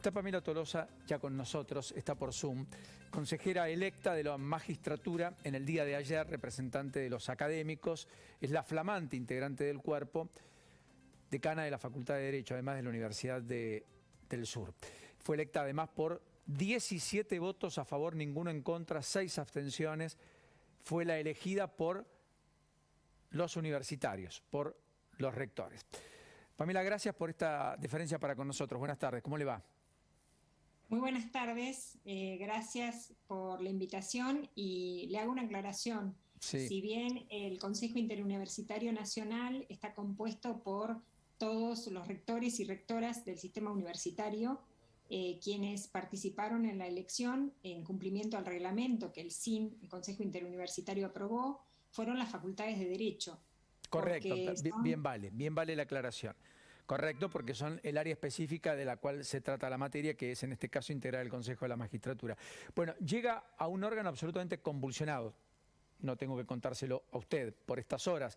Está Pamela Tolosa ya con nosotros, está por Zoom, consejera electa de la magistratura en el día de ayer, representante de los académicos, es la flamante integrante del cuerpo, decana de la Facultad de Derecho, además de la Universidad del Sur. Fue electa además por 17 votos a favor, ninguno en contra, 6 abstenciones. Fue la elegida por los universitarios, por los rectores. Pamela, gracias por esta deferencia para con nosotros. Buenas tardes, ¿cómo le va? Muy buenas tardes, gracias por la invitación y le hago una aclaración. Sí. Si bien el Consejo Interuniversitario Nacional está compuesto por todos los rectores y rectoras del sistema universitario, quienes participaron en la elección en cumplimiento al reglamento que el SIN, el Consejo Interuniversitario, aprobó, fueron las facultades de Derecho. Correcto, bien vale la aclaración. Correcto, porque son el área específica de la cual se trata la materia, que es en este caso integrar el Consejo de la Magistratura. Bueno, llega a un órgano absolutamente convulsionado, no tengo que contárselo a usted por estas horas,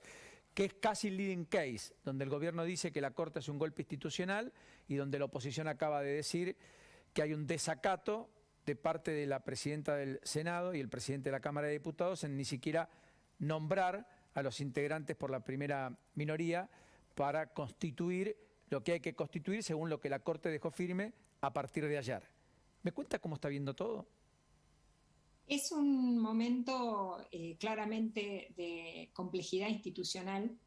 que es casi el leading case, donde el gobierno dice que la Corte es un golpe institucional y donde la oposición acaba de decir que hay un desacato de parte de la presidenta del Senado y el presidente de la Cámara de Diputados en ni siquiera nombrar a los integrantes por la primera minoría para constituir lo que hay que constituir según lo que la Corte dejó firme a partir de ayer. ¿Me cuenta cómo está viendo todo? Es un momento claramente de complejidad institucional,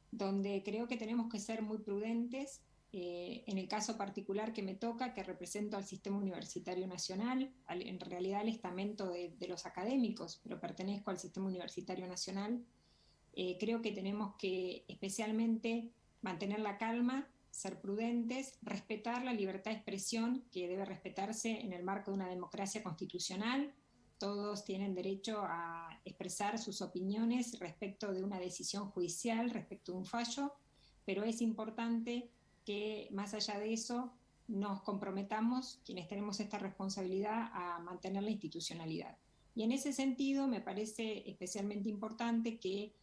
donde creo que tenemos que ser muy prudentes. En el caso particular que me toca, que represento al Sistema Universitario Nacional, en realidad al estamento de los académicos, pero pertenezco al Sistema Universitario Nacional, creo que tenemos que especialmente mantener la calma, ser prudentes, respetar la libertad de expresión que debe respetarse en el marco de una democracia constitucional. Todos tienen derecho a expresar sus opiniones respecto de una decisión judicial, respecto de un fallo, pero es importante que más allá de eso nos comprometamos, quienes tenemos esta responsabilidad, a mantener la institucionalidad. Y en ese sentido me parece especialmente importante que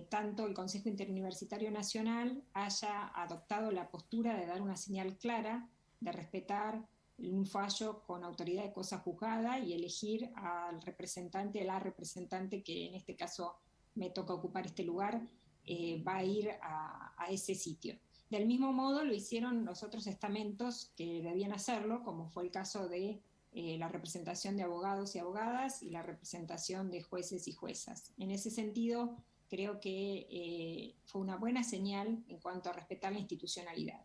tanto el Consejo Interuniversitario Nacional haya adoptado la postura de dar una señal clara, de respetar un fallo con autoridad de cosa juzgada y elegir al representante, la representante que en este caso me toca ocupar este lugar, va a ir a ese sitio. Del mismo modo lo hicieron los otros estamentos que debían hacerlo, como fue el caso de la representación de abogados y abogadas y la representación de jueces y juezas. En ese sentido, creo que fue una buena señal en cuanto a respetar la institucionalidad.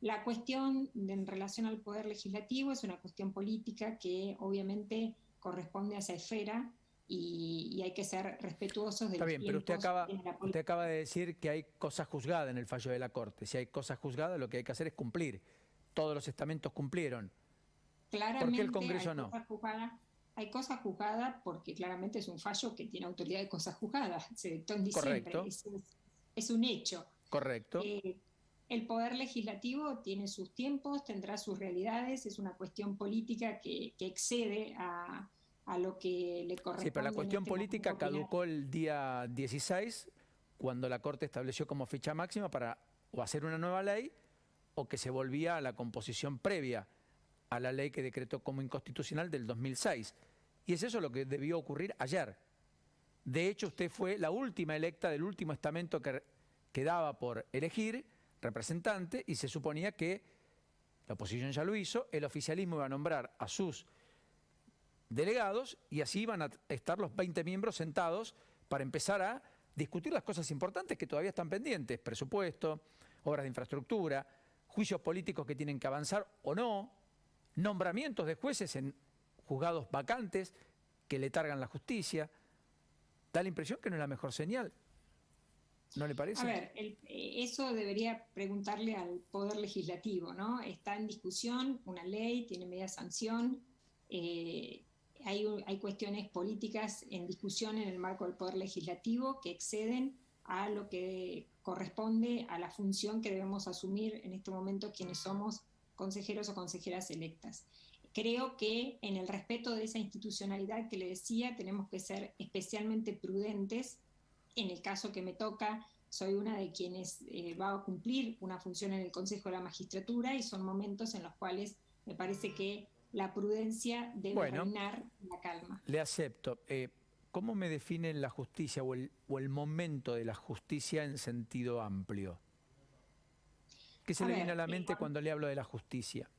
La cuestión en relación al Poder Legislativo es una cuestión política que obviamente corresponde a esa esfera y hay que ser respetuosos de los tiempos. Está bien, pero usted acaba de decir que hay cosas juzgadas en el fallo de la Corte. Si hay cosas juzgadas, lo que hay que hacer es cumplir. Todos los estamentos cumplieron. Claramente, ¿por qué el Congreso no? Hay cosas juzgadas porque claramente es un fallo que tiene autoridad de cosas juzgadas. Se dictó en diciembre. Correcto. Es un hecho. Correcto. El Poder Legislativo tiene sus tiempos, tendrá sus realidades, es una cuestión política que excede a lo que le corresponde. Sí, pero la cuestión política caducó el día 16, cuando la Corte estableció como fecha máxima para o hacer una nueva ley o que se volvía a la composición previa a la ley que decretó como inconstitucional del 2006. Y es eso lo que debió ocurrir ayer. De hecho, usted fue la última electa del último estamento que quedaba por elegir representante y se suponía que la oposición ya lo hizo, el oficialismo iba a nombrar a sus delegados y así iban a estar los 20 miembros sentados para empezar a discutir las cosas importantes que todavía están pendientes, presupuesto, obras de infraestructura, juicios políticos que tienen que avanzar o no, nombramientos de jueces en juzgados vacantes que letargan la justicia. Da la impresión que no es la mejor señal. ¿No le parece? A ver, eso debería preguntarle al Poder Legislativo, ¿no? Está en discusión una ley, tiene media sanción, hay cuestiones políticas en discusión en el marco del Poder Legislativo que exceden a lo que corresponde a la función que debemos asumir en este momento quienes somos consejeros o consejeras electas. Creo que en el respeto de esa institucionalidad que le decía, tenemos que ser especialmente prudentes. En el caso que me toca, soy una de quienes va a cumplir una función en el Consejo de la Magistratura y son momentos en los cuales Me parece que la prudencia debe Bueno, reinar la calma. le acepto. ¿Cómo me define la justicia o el momento de la justicia en sentido amplio? ¿Qué se A le viene a ver, la mente cuando le hablo de la justicia?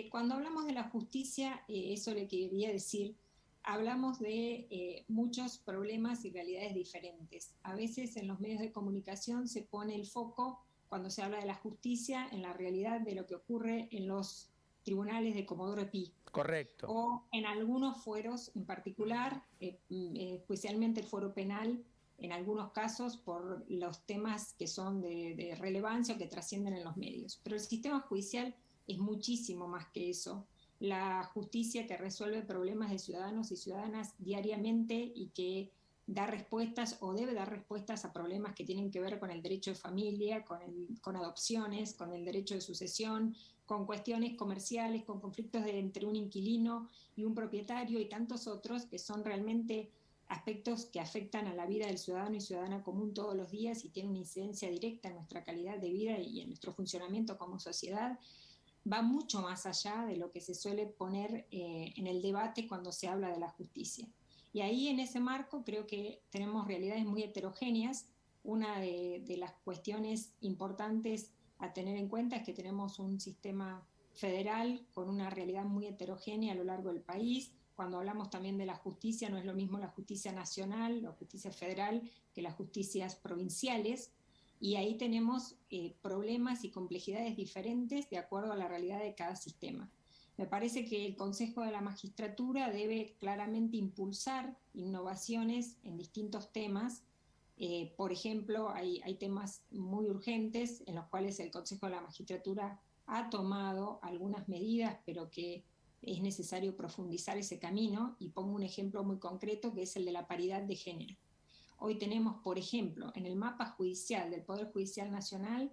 Cuando hablamos de la justicia, eso le quería decir, hablamos de muchos problemas y realidades diferentes. A veces en los medios de comunicación se pone el foco, cuando se habla de la justicia, en la realidad de lo que ocurre en los tribunales de Comodoro Pi Correcto. o en algunos fueros en particular, especialmente el fuero penal, en algunos casos por los temas que son de relevancia o que trascienden en los medios. Pero el sistema judicial es muchísimo más que eso. La justicia que resuelve problemas de ciudadanos y ciudadanas diariamente y que da respuestas o debe dar respuestas a problemas que tienen que ver con el derecho de familia, con adopciones, con el derecho de sucesión, con cuestiones comerciales, con conflictos entre un inquilino y un propietario y tantos otros que son realmente aspectos que afectan a la vida del ciudadano y ciudadana común todos los días y tienen una incidencia directa en nuestra calidad de vida y en nuestro funcionamiento como sociedad, va mucho más allá de lo que se suele poner en el debate cuando se habla de la justicia. Y ahí en ese marco creo que tenemos realidades muy heterogéneas. Una de las cuestiones importantes a tener en cuenta es que tenemos un sistema federal con una realidad muy heterogénea a lo largo del país. Cuando hablamos también de la justicia, no es lo mismo la justicia nacional, la justicia federal, que las justicias provinciales. Y ahí tenemos problemas y complejidades diferentes de acuerdo a la realidad de cada sistema. Me parece que el Consejo de la Magistratura debe claramente impulsar innovaciones en distintos temas. Por ejemplo, hay temas muy urgentes en los cuales el Consejo de la Magistratura ha tomado algunas medidas, pero que es necesario profundizar ese camino. Y pongo un ejemplo muy concreto, que es el de la paridad de género. Hoy tenemos, por ejemplo, en el mapa judicial del Poder Judicial Nacional,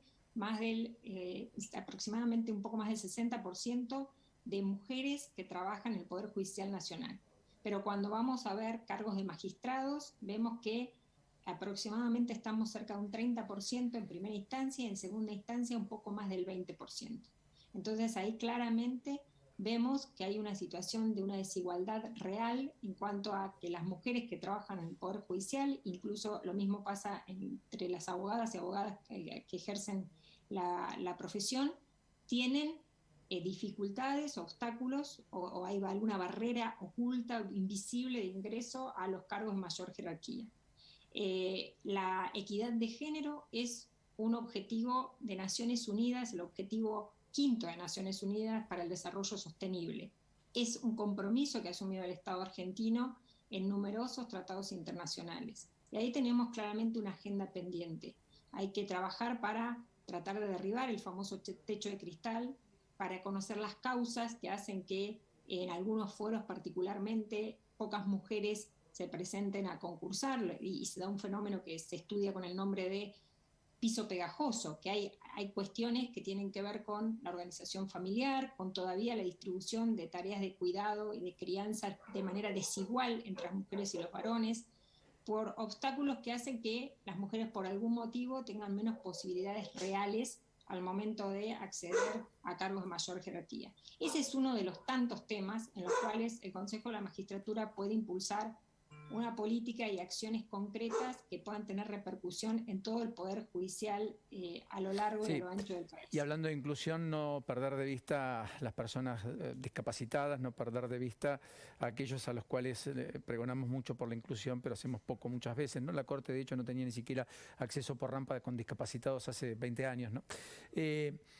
aproximadamente un poco más del 60% de mujeres que trabajan en el Poder Judicial Nacional. Pero cuando vamos a ver cargos de magistrados, vemos que aproximadamente estamos cerca de un 30% en primera instancia y en segunda instancia un poco más del 20%. Entonces ahí claramente vemos que hay una situación de una desigualdad real en cuanto a que las mujeres que trabajan en el Poder Judicial, incluso lo mismo pasa entre las abogadas y abogadas que ejercen la profesión, tienen dificultades, obstáculos o hay alguna barrera oculta, invisible de ingreso a los cargos de mayor jerarquía. La equidad de género es un objetivo de Naciones Unidas, el objetivo quinto de Naciones Unidas para el Desarrollo Sostenible. Es un compromiso que ha asumido el Estado argentino en numerosos tratados internacionales. Y ahí tenemos claramente una agenda pendiente. Hay que trabajar para tratar de derribar el famoso techo de cristal, para conocer las causas que hacen que en algunos foros particularmente pocas mujeres se presenten a concursar y se da un fenómeno que se estudia con el nombre de piso pegajoso, que hay cuestiones que tienen que ver con la organización familiar, con todavía la distribución de tareas de cuidado y de crianza de manera desigual entre las mujeres y los varones, por obstáculos que hacen que las mujeres por algún motivo tengan menos posibilidades reales al momento de acceder a cargos de mayor jerarquía. Ese es uno de los tantos temas en los cuales el Consejo de la Magistratura puede impulsar una política y acciones concretas que puedan tener repercusión en todo el Poder Judicial a lo largo y a lo ancho del país. Y hablando de inclusión, no perder de vista a las personas discapacitadas, no perder de vista a aquellos a los cuales pregonamos mucho por la inclusión, pero hacemos poco muchas veces, ¿no? La Corte, de hecho, no tenía ni siquiera acceso por rampa con discapacitados hace 20 años, ¿no?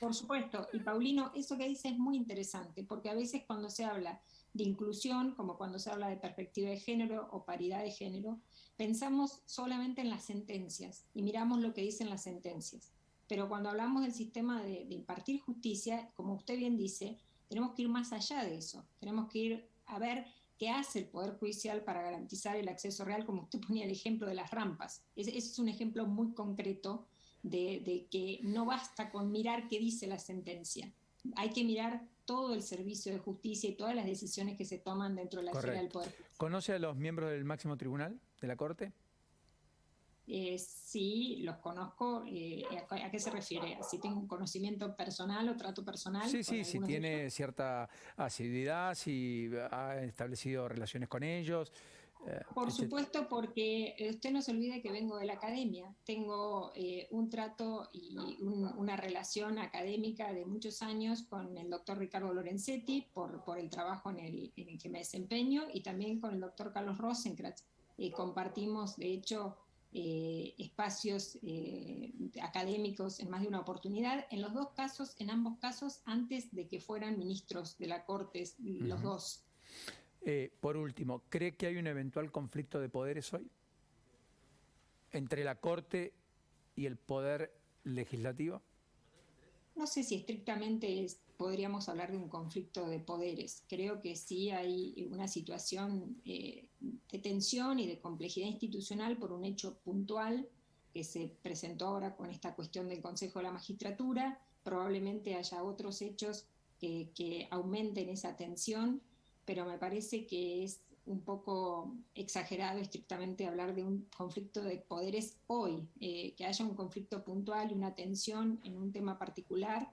Por supuesto. Y Paulino, eso que dice es muy interesante, porque a veces cuando se habla de inclusión, como cuando se habla de perspectiva de género o paridad de género, pensamos solamente en las sentencias y miramos lo que dicen las sentencias. Pero cuando hablamos del sistema de impartir justicia, como usted bien dice, tenemos que ir más allá de eso. Tenemos que ir a ver qué hace el Poder Judicial para garantizar el acceso real, como usted ponía el ejemplo de las rampas. Ese es un ejemplo muy concreto de que no basta con mirar qué dice la sentencia. Hay que mirar todo el servicio de justicia y todas las decisiones que se toman dentro de la esfera del Poder Judicial. ¿Conoce a los miembros del máximo tribunal de la Corte? Sí, los conozco. ¿A qué se refiere? ¿Si tengo un conocimiento personal o trato personal Sí, con sí, si algunos de ellos? tiene cierta asiduidad, si ha establecido relaciones con ellos, Por etcétera. supuesto, porque usted no se olvide que vengo de la academia. Tengo un trato y una relación académica de muchos años con el doctor Ricardo Lorenzetti por el trabajo en el que me desempeño y también con el doctor Carlos Rosenkrantz. Compartimos, de hecho, espacios académicos en más de una oportunidad. En los dos casos, en ambos casos, antes de que fueran ministros de la Corte, los Ujú. dos. Por último, ¿cree que hay un eventual conflicto de poderes hoy entre la Corte y el Poder Legislativo? No sé si estrictamente podríamos hablar de un conflicto de poderes. Creo que sí hay una situación de tensión y de complejidad institucional por un hecho puntual que se presentó ahora con esta cuestión del Consejo de la Magistratura. Probablemente haya otros hechos que aumenten esa tensión, pero me parece que es un poco exagerado estrictamente hablar de un conflicto de poderes hoy, que haya un conflicto puntual y una tensión en un tema particular,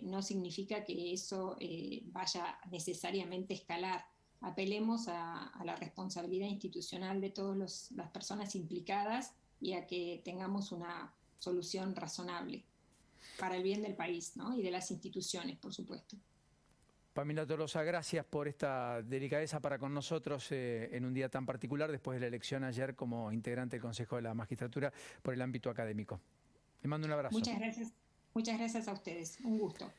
no significa que eso vaya necesariamente a escalar. Apelemos a la responsabilidad institucional de todas las personas implicadas y a que tengamos una solución razonable para el bien del país, ¿no? Y de las instituciones, por supuesto. Pamela Tolosa, gracias por esta delicadeza para con nosotros en un día tan particular, después de la elección ayer como integrante del Consejo de la Magistratura por el ámbito académico. Le mando un abrazo. Muchas gracias a ustedes. Un gusto.